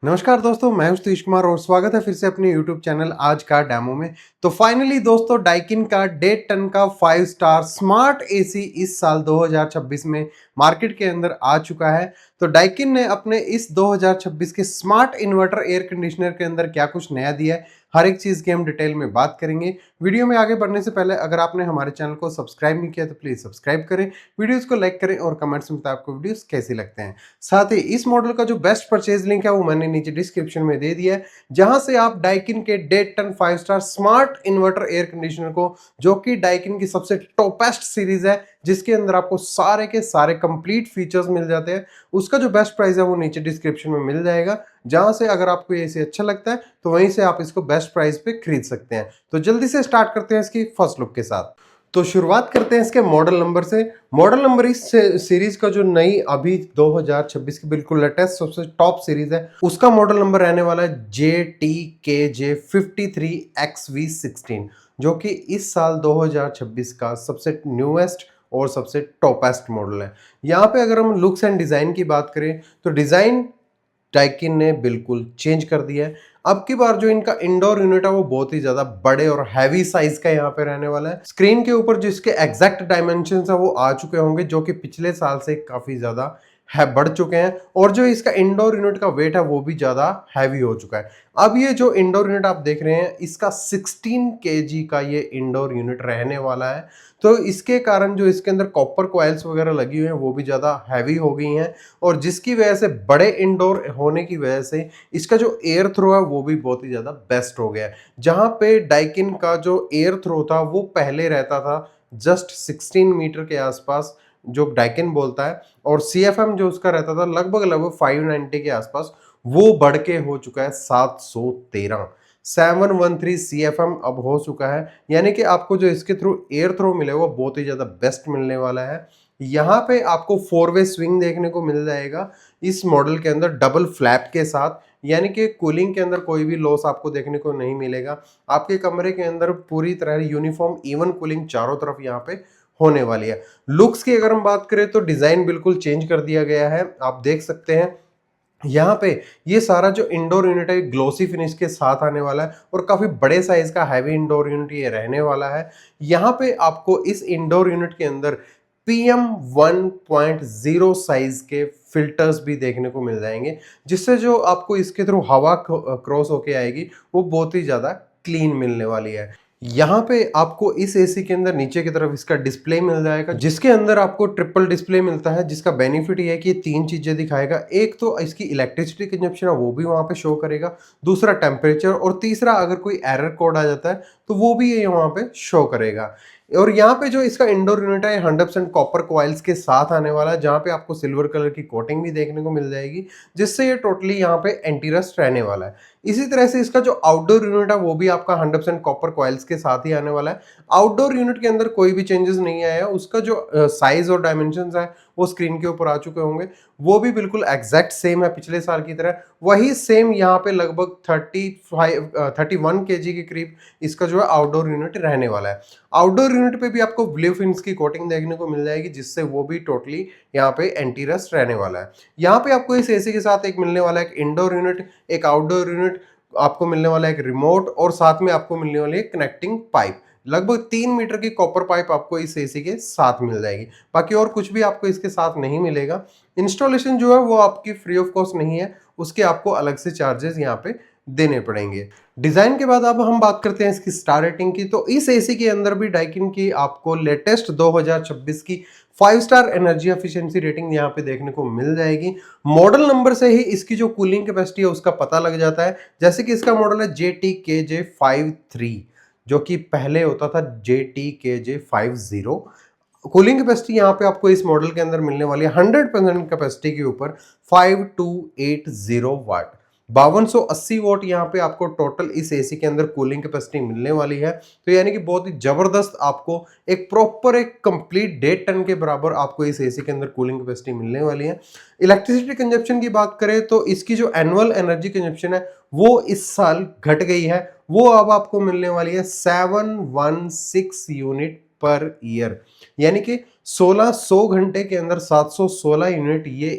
नमस्कार दोस्तों, मैं हूं सतीश कुमार और स्वागत है फिर से अपने YouTube चैनल आज का डेमो में। तो फाइनली दोस्तों, डाइकिन का 1.5 टन का 5 स्टार स्मार्ट एसी इस साल 2026 में मार्केट के अंदर आ चुका है। तो डाइकिन ने अपने इस 2026 के स्मार्ट इन्वर्टर एयर कंडीशनर के अंदर क्या कुछ नया दिया है, हर एक चीज़ की हम डिटेल में बात करेंगे। वीडियो में आगे बढ़ने से पहले अगर आपने हमारे चैनल को सब्सक्राइब नहीं किया तो प्लीज़ सब्सक्राइब करें, वीडियोज़ को लाइक करें और कमेंट्स में बताएं आपको वीडियोज़ कैसे लगते हैं। साथ ही इस मॉडल का जो बेस्ट परचेज लिंक है वो मैंने नीचे डिस्क्रिप्शन में दे दिया है, जहां से आप डाइकिन के 1.5 ton 5 star smart inverter air conditioner को, जो कि डाइकिन की सबसे टॉपेस्ट सीरीज है जिसके अंदर आपको सारे के सारे कंप्लीट फीचर्स मिल जाते हैं, उसका जो बेस्ट प्राइस है वो नीचे डिस्क्रिप्शन में मिल जाएगा। जहां से अगर आपको ये एसी अच्छा लगता है तो वहीं से आप इसको बेस्ट प्राइस पे खरीद सकते हैं। तो जल्दी से स्टार्ट करते हैं इसकी फर्स्ट लुक के साथ। तो शुरुआत करते हैं इसके मॉडल नंबर से। मॉडल नंबर इस सीरीज का जो नई अभी 2026 की बिल्कुल लेटेस्ट सबसे टॉप सीरीज है, उसका मॉडल नंबर रहने वाला है JTKJ53XV16, जो कि इस साल 2026 का सबसे न्यूएस्ट और सबसे टॉपेस्ट मॉडल है। यहाँ पे अगर हम लुक्स एंड डिजाइन की बात करें तो डिजाइन डाइकिन ने बिल्कुल चेंज कर दिया है। अब की बार जो इनका इंडोर यूनिट है वो बहुत ही ज्यादा बड़े और हैवी साइज का यहाँ पे रहने वाला है। स्क्रीन के ऊपर जिसके एग्जैक्ट डायमेंशंस है वो आ चुके होंगे, जो कि पिछले साल से काफी ज्यादा है बढ़ चुके हैं, और जो इसका इंडोर यूनिट का वेट है वो भी ज्यादा हैवी हो चुका है। अब ये जो इंडोर यूनिट आप देख रहे हैं, इसका 16 केजी का ये इंडोर यूनिट रहने वाला है। तो इसके कारण जो इसके अंदर कॉपर कॉइल्स वगैरह लगी हुई हैं वो भी ज़्यादा हैवी हो गई हैं, और जिसकी वजह से बड़े इंडोर होने की वजह से इसका जो एयर थ्रो है वो भी बहुत ही ज़्यादा बेस्ट हो गया है। जहाँ पे डाइकिन का जो एयर थ्रो था वो पहले रहता था जस्ट 16 मीटर के आसपास, जो डाइकिन बोलता है, और CFM जो उसका रहता था लगभग लगभग 590 के आसपास, वो बढ़ के हो चुका है 713। 713 CFM अब हो चुका है, यानी कि आपको जो इसके थ्रू एयर थ्रो मिलेगा वो बहुत ही ज़्यादा बेस्ट मिलने वाला है। यहाँ पे आपको 4 वे स्विंग देखने को मिल जाएगा इस मॉडल के अंदर डबल फ्लैप के साथ, यानी कि कूलिंग के अंदर कोई भी लॉस आपको देखने को नहीं मिलेगा। आपके कमरे के अंदर पूरी तरह यूनिफॉर्म इवन कूलिंग चारों तरफ यहाँ पे होने वाली है। लुक्स की अगर हम बात करें तो डिजाइन बिल्कुल चेंज कर दिया गया है। आप देख सकते हैं यहाँ पे ये सारा जो इंडोर यूनिट है ग्लोसी फिनिश के साथ आने वाला है, और काफी बड़े साइज का हैवी इंडोर यूनिट ये रहने वाला है। यहाँ पे आपको इस इंडोर यूनिट के अंदर PM1.0 साइज के फिल्टर्स भी देखने को मिल जाएंगे, जिससे जो आपको इसके थ्रू हवा क्रॉस होके आएगी वो बहुत ही ज्यादा क्लीन मिलने वाली है। यहाँ पे आपको इस एसी के अंदर नीचे की तरफ इसका डिस्प्ले मिल जाएगा, जिसके अंदर आपको ट्रिपल डिस्प्ले मिलता है, जिसका बेनिफिट ये है कि ये 3 चीजें दिखाएगा। एक तो इसकी इलेक्ट्रिसिटी कंजप्शन है वो भी वहां पे शो करेगा, दूसरा टेम्परेचर, और तीसरा अगर कोई एरर कोड आ जाता है तो वो भी ये वहां पे शो करेगा। और यहाँ पे जो इसका इंडोर यूनिट है 100% कॉपर कॉइल्स के साथ आने वाला है, जहाँ पे आपको सिल्वर कलर की कोटिंग भी देखने को मिल जाएगी, जिससे ये टोटली यहाँ पे एंटी रस्ट रहने वाला है। इसी तरह से इसका जो आउटडोर यूनिट है वो भी आपका 100% कॉपर कॉइल्स के साथ ही आने वाला है। आउटडोर यूनिट के अंदर कोई भी चेंजेस नहीं आया है। उसका जो साइज और डायमेंशंस है वो स्क्रीन के ऊपर आ चुके होंगे, वो भी बिल्कुल एग्जैक्ट सेम है पिछले साल की तरह। वही सेम यहाँ पे लगभग 31 केजी के करीब इसका जो है आउटडोर यूनिट रहने वाला है। आउटडोर यूनिट पे भी आपको ब्लू फिन्स की कोटिंग देखने को मिल जाएगी, जिससे वो भी टोटली यहाँ पे एंटी रस्ट रहने वाला है। यहाँ पे आपको इस एसी के साथ एक मिलने वाला है एक इंडोर यूनिट, एक आउटडोर यूनिट, आपको मिलने वाला है एक रिमोट, और साथ में आपको मिलने वाली है कनेक्टिंग पाइप। लगभग 3 मीटर की कॉपर पाइप आपको इस एसी के साथ मिल जाएगी। बाकी और कुछ भी आपको इसके साथ नहीं मिलेगा। इंस्टॉलेशन जो है वो आपकी फ्री ऑफ कॉस्ट नहीं है, उसके आपको अलग से चार्जेस यहाँ पे देने पड़ेंगे। डिजाइन के बाद अब हम बात करते हैं इसकी स्टार रेटिंग की। तो इस एसी के अंदर भी डाइकिन की आपको लेटेस्ट 2026 की 5 स्टार एनर्जी एफिशिएंसी रेटिंग यहाँ पे देखने को मिल जाएगी। मॉडल नंबर से ही इसकी जो कूलिंग कैपेसिटी है उसका पता लग जाता है। जैसे कि इसका मॉडल है JTKJ53, जो कि पहले होता था JTKJ50। कूलिंग कैपेसिटी यहाँ पे आपको इस मॉडल के अंदर मिलने वाली है 100% कैपेसिटी के ऊपर 5280 वाट। 5280 वोट यहाँ पे आपको टोटल इस एसी के अंदर कूलिंग कैपेसिटी मिलने वाली है। तो यानी कि बहुत ही जबरदस्त आपको एक प्रॉपर एक कंप्लीट 1.5 टन के बराबर आपको इस एसी के अंदर कूलिंग कैपेसिटी मिलने वाली है। इलेक्ट्रिसिटी कंजप्शन की बात करें तो इसकी जो एनुअल एनर्जी कंजप्शन है वो इस साल घट गई है, वो अब आपको मिलने वाली है 716 यूनिट पर ईयर, यानी कि 1600 घंटे के अंदर 716 यूनिट ये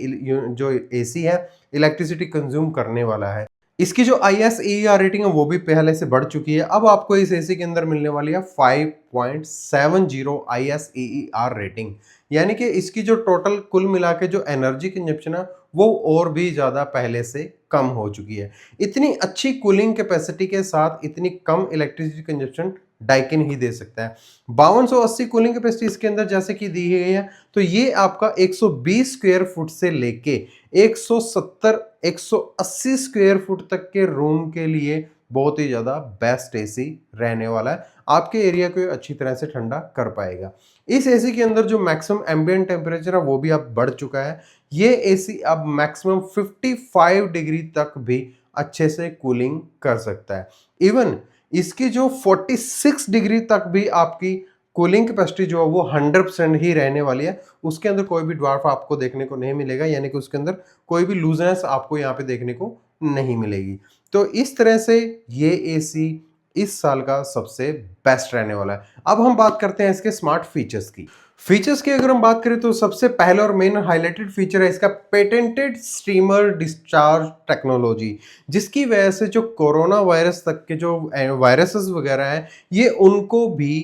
जो एसी है इलेक्ट्रिसिटी कंज्यूम करने वाला है। इसकी जो ISEER रेटिंग है वो भी पहले से बढ़ चुकी है। अब आपको इस एसी के अंदर मिलने वाली है 5.70 ISEER रेटिंग, यानी कि इसकी जो टोटल कुल मिला के जो एनर्जी कंजप्शन है वो और भी ज़्यादा पहले से कम हो चुकी है। इतनी अच्छी कूलिंग कैपेसिटी के साथ इतनी कम इलेक्ट्रिसिटी कंजप्शन डाइकिन ही दे सकता है। 5280 कूलिंग कैपेसिटी इसके अंदर जैसे कि दी गई है, तो ये आपका 120 स्क्वायर फुट से लेके 170 180 स्क्वायर फुट तक के रूम के लिए बहुत ही ज़्यादा बेस्ट एसी रहने वाला है। आपके एरिया को अच्छी तरह से ठंडा कर पाएगा। इस एसी के अंदर जो मैक्सिमम एम्बिएंट टेम्परेचर है वो भी अब बढ़ चुका है। ये एसी अब मैक्सिमम 55 डिग्री तक भी अच्छे से कूलिंग कर सकता है। इवन इसकी जो 46 डिग्री तक भी आपकी कूलिंग कैपेसिटी जो है वो 100% ही रहने वाली है। उसके अंदर कोई भी ड्वार्फ आपको देखने को नहीं मिलेगा, यानी कि उसके अंदर कोई भी लूजनेस आपको यहाँ पे देखने को नहीं मिलेगी। तो इस तरह से ये एसी इस साल का सबसे बेस्ट रहने वाला है। अब हम बात करते हैं इसके स्मार्ट फीचर्स की। फीचर्स की अगर हम बात करें तो सबसे पहला और मेन हाईलाइटेड फीचर है इसका पेटेंटेड स्टीमर डिस्चार्ज टेक्नोलॉजी, जिसकी वजह से जो कोरोना वायरस तक के जो वायरसेस वगैरह हैं ये उनको भी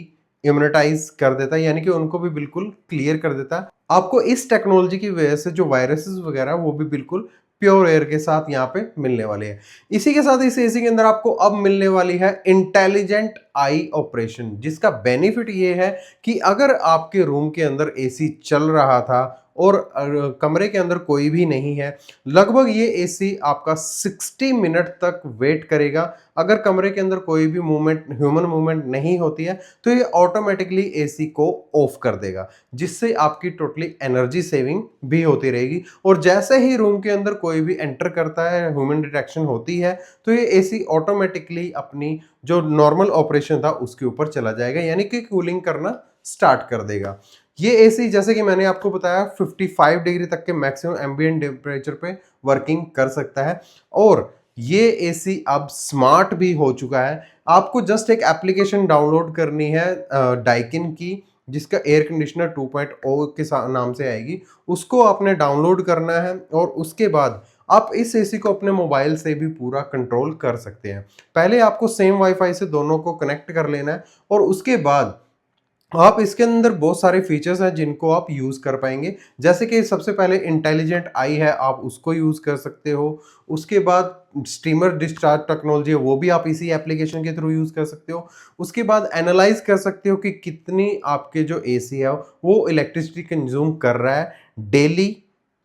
इम्यूनिटाइज कर देता है, यानी कि उनको भी बिल्कुल क्लियर कर देता है। आपको इस टेक्नोलॉजी की वजह से जो वायरसेस वगैरह वो भी बिल्कुल प्योर एयर के साथ यहाँ पे मिलने वाले हैं। इसी के साथ इस एसी के अंदर आपको अब मिलने वाली है इंटेलिजेंट आई ऑपरेशन, जिसका बेनिफिट ये है कि अगर आपके रूम के अंदर एसी चल रहा था और कमरे के अंदर कोई भी नहीं है, लगभग ये एसी आपका 60 मिनट तक वेट करेगा। अगर कमरे के अंदर कोई भी मूवमेंट, ह्यूमन मूवमेंट नहीं होती है, तो ये ऑटोमेटिकली एसी को ऑफ कर देगा, जिससे आपकी टोटली एनर्जी सेविंग भी होती रहेगी। और जैसे ही रूम के अंदर कोई भी एंटर करता है, ह्यूमन डिटेक्शन होती है, तो ये एसी ऑटोमेटिकली अपनी जो नॉर्मल ऑपरेशन था उसके ऊपर चला जाएगा, यानी कि कूलिंग करना स्टार्ट कर देगा। ये एसी जैसे कि मैंने आपको बताया 55 डिग्री तक के मैक्सिमम एम्बिएंट टेम्परेचर पे वर्किंग कर सकता है। और ये एसी अब स्मार्ट भी हो चुका है। आपको जस्ट एक एप्लीकेशन डाउनलोड करनी है डाइकिन की, जिसका एयर कंडीशनर 2.0 के नाम से आएगी। उसको आपने डाउनलोड करना है और उसके बाद आप इस एसी को अपने मोबाइल से भी पूरा कंट्रोल कर सकते हैं। पहले आपको सेम वाईफाई से दोनों को कनेक्ट कर लेना है और उसके बाद आप इसके अंदर बहुत सारे फीचर्स हैं जिनको आप यूज़ कर पाएंगे। जैसे कि सबसे पहले इंटेलिजेंट आई है, आप उसको यूज़ कर सकते हो। उसके बाद स्टीमर डिस्चार्ज टेक्नोलॉजी है, वो भी आप इसी एप्लीकेशन के थ्रू यूज़ कर सकते हो। उसके बाद एनालाइज कर सकते हो कि कितनी आपके जो एसी है वो इलेक्ट्रिसिटी कंज्यूम कर रहा है डेली,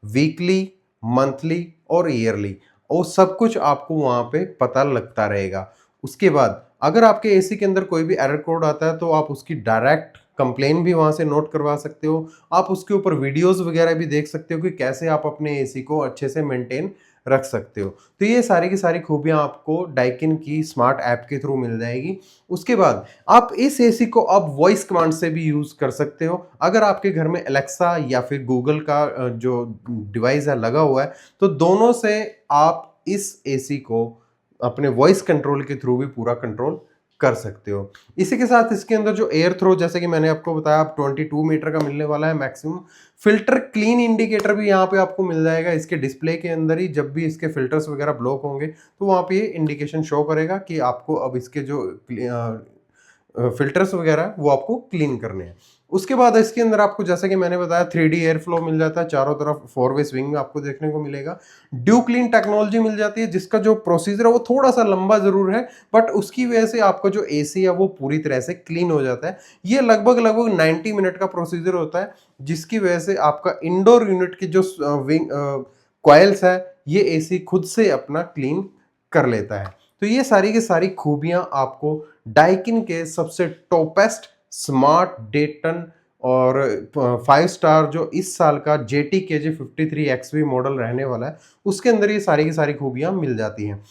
वीकली, मंथली और ईयरली, और सब कुछ आपको वहाँ पे पता लगता रहेगा। उसके बाद अगर आपके एसी के अंदर कोई भी एरर कोड आता है तो आप उसकी डायरेक्ट कंप्लेन भी वहाँ से नोट करवा सकते हो। आप उसके ऊपर वीडियोस वगैरह भी देख सकते हो कि कैसे आप अपने एसी को अच्छे से मेंटेन रख सकते हो। तो ये सारी की सारी खूबियाँ आपको डाइकिन की स्मार्ट ऐप के थ्रू मिल जाएगी। उसके बाद आप इस एसी को अब वॉइस कमांड से भी यूज़ कर सकते हो। अगर आपके घर में एलेक्सा या फिर गूगल का जो डिवाइस है लगा हुआ है, तो दोनों से आप इस एसी को अपने वॉइस कंट्रोल के थ्रू भी पूरा कंट्रोल कर सकते हो। इसी के साथ इसके अंदर जो एयर थ्रो, जैसे कि मैंने आपको बताया, 22 मीटर का मिलने वाला है मैक्सिमम। फिल्टर क्लीन इंडिकेटर भी यहाँ पे आपको मिल जाएगा इसके डिस्प्ले के अंदर ही। जब भी इसके फिल्टर्स वगैरह ब्लॉक होंगे तो वहाँ पे ये इंडिकेशन शो करेगा कि आपको अब इसके जो फिल्टर्स वगैरह वो आपको क्लीन करने हैं। उसके बाद इसके अंदर आपको जैसे कि मैंने बताया 3D एयर फ्लो मिल जाता है, चारों तरफ 4-वे स्विंग में आपको देखने को मिलेगा। ड्यू क्लीन टेक्नोलॉजी मिल जाती है, जिसका जो प्रोसीजर है वो थोड़ा सा लंबा जरूर है, बट उसकी वजह से आपका जो एसी है वो पूरी तरह से क्लीन हो जाता है। ये लगभग 90 मिनट का प्रोसीजर होता है, जिसकी वजह से आपका इंडोर यूनिट की जो विंग कॉइल्स है ये एसी खुद से अपना क्लीन कर लेता है। तो ये सारी की सारी खूबियां आपको डाइकिन के सबसे टॉपेस्ट स्मार्ट डेटन और 5 स्टार जो इस साल का JT KG53XV मॉडल रहने वाला है, उसके अंदर ये सारी की सारी खूबियां मिल जाती हैं।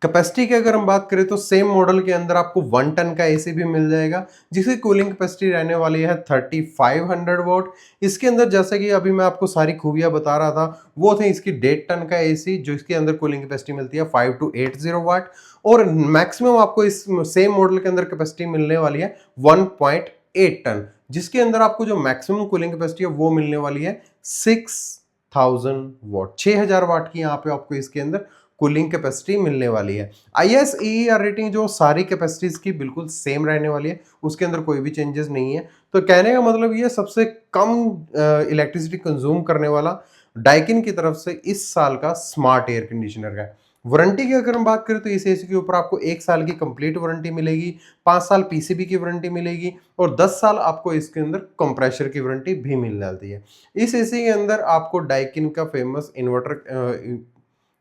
कैपेसिटी की अगर हम बात करें तो सेम मॉडल के अंदर आपको 1 टन का एसी भी मिल जाएगा, जिसकी कूलिंग कैपेसिटी रहने वाली है 3500 वॉट। इसके अंदर जैसे कि अभी मैं आपको सारी खूबियां बता रहा था, वो थे इसकी 1.5 टन का एसी, जो इसके अंदर कूलिंग कैपेसिटी मिलती है 5280 वाट। और मैक्सिमम आपको इस सेम मॉडल के अंदर कैपेसिटी मिलने वाली है 1.8 टन, जिसके अंदर आपको जो मैक्सिमम कूलिंग कैपेसिटी है वो मिलने वाली है 6000 6000 वाट, 6000 वाट की यहाँ पे आपको इसके अंदर कूलिंग कैपेसिटी मिलने वाली है। ISEER रेटिंग जो सारी कैपेसिटीज की बिल्कुल सेम रहने वाली है, उसके अंदर कोई भी चेंजेस नहीं है। तो कहने का मतलब ये सबसे कम इलेक्ट्रिसिटी कंज्यूम करने वाला डाइकिन की तरफ से इस साल का स्मार्ट एयर कंडीशनर है। वारंटी की अगर हम बात करें तो इस एसी के ऊपर आपको 1 साल की कंप्लीट वारंटी मिलेगी, 5 साल पीसीबी की वारंटी मिलेगी और 10 साल आपको इसके अंदर कंप्रेसर की वारंटी भी मिल जाती है। इस एसी के अंदर आपको डाइकिन का फेमस इन्वर्टर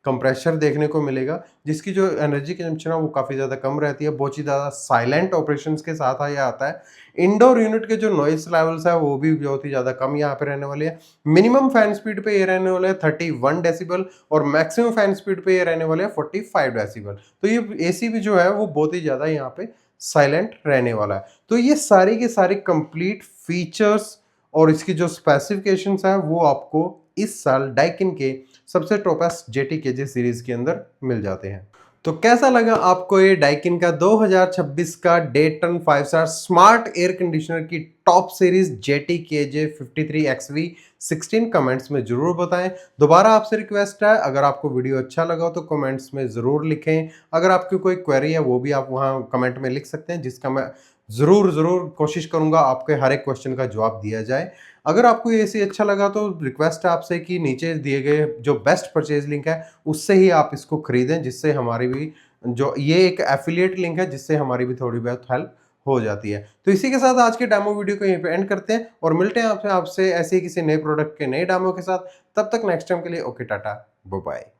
कंप्रेसर देखने को मिलेगा, जिसकी जो एनर्जी कंजम्पशन है वो काफ़ी ज़्यादा कम रहती है, बहुत ही ज़्यादा साइलेंट ऑपरेशंस के साथ ये आता है। इंडोर यूनिट के जो नॉइस लेवल्स है वो भी बहुत ही ज़्यादा कम यहाँ पे रहने वाले हैं। मिनिमम फैन स्पीड पे ये रहने वाले हैं 31 डेसिबल और मैक्सिमम फैन स्पीड पे ये रहने वाले हैं 45 डेसिबल। तो ये एसी भी जो है वो बहुत ही ज़्यादा यहाँ पे साइलेंट रहने वाला है। तो ये सारी के सारे कंप्लीट फीचर्स और इसकी जो स्पेसिफिकेशंस है वो आपको इस साल डाइकिन के सबसे टॉपेस्ट जेटी केजे सीरीज के अंदर मिल जाते हैं। तो कैसा लगा आपको ये डाइकिन का 2026 का डेटन 5 स्टार स्मार्ट एयर कंडीशनर की top series JT KJ 53XV16? Comments में जरूर बताएं। दोबारा आपसे रिक्वेस्ट है, अगर आपको वीडियो अच्छा लगा तो कमेंट्स में जरूर लिखें। अगर आपकी कोई क्वेरी है वो भी आप वहां कमेंट में लिख सकते हैं, जिसका मैं जरूर कोशिश करूंगा आपके हर एक क्वेश्चन का जवाब दिया जाए। अगर आपको ये ऐसे अच्छा लगा तो रिक्वेस्ट है आपसे कि नीचे दिए गए जो बेस्ट परचेज लिंक है उससे ही आप इसको खरीदें, जिससे हमारी भी जो ये एक एफिलिएट लिंक है जिससे हमारी भी थोड़ी बहुत हेल्प हो जाती है। तो इसी के साथ आज के डेमो वीडियो को यहीं पे एंड करते हैं और मिलते हैं आपसे ऐसे ही किसी नए प्रोडक्ट के नए डेमो के साथ। तब तक नेक्स्ट टाइम के लिए ओके, टाटा, बाय बाय।